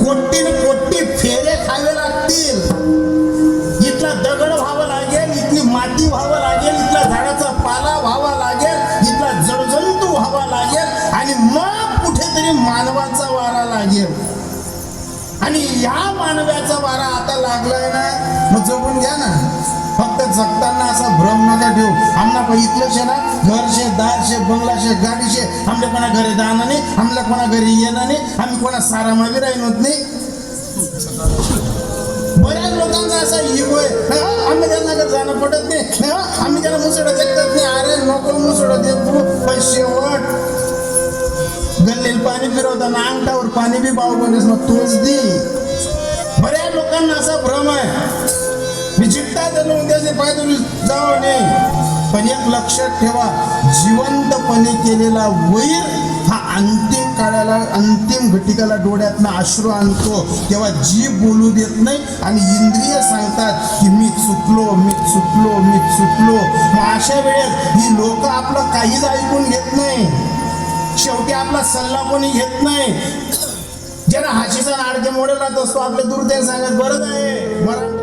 कोटी फेरे खावे लागतील. इथला दगड व्हावं लागेल, इथली माती व्हावं लागेल, इथला झाडाचा पाला व्हावा लागेल, इथला जडजंतू व्हावा लागेल आणि मग कुठेतरी मानवाचा वारा लागेल. आणि या मानवाचा वारा आता लागलाय ना, मग जगून घ्या ना. फक्त जगताना असा भ्रम नका ठेवू. आम्हाला इथलं शे ना, घर शे, दार शे, बंगला शे, गाडी शे, आमच्या कोणा घरी जाणं नाही, आमच्या कोणा घरी येणं नाही, आम्ही कोणा सारामावी राहीन होत नाही. बऱ्याच लोकांचा असा इगो आहे, आम्ही त्यांना घर जाणं पडत नाही, आम्ही त्यांना मुसडं देखत नाही. अरे नको मुसडं देखू, पण शेवट गल्लीला पाणी फिरवताना अंगठावर पाणी बी बाव बनस मग तोच दे. बऱ्याच लोकांना असा भ्रम आहे, मी जिंकता तर उद्याचे पायदुरी जाऊ नये. पण एक लक्षात ठेवा, जिवंतपणे केलेला वैर हा अंतिम काळाला, अंतिम घटिकाला डोळ्यातनं अश्रू आणतो. तेव्हा जीभ बोलू देत नाही आणि इंद्रिय सांगतात की मी चुकलो, मी चुकलो, मी चुकलो. मग अशा वेळेस ही लोक आपलं काहीच ऐकून घेत नाही. शेवटी आपला सल्ला कोणी घेत नाही. ज्यांना हाशीचा नाडके मोडेल असतो आपले दुर्दैव सांगत बरंच आहे.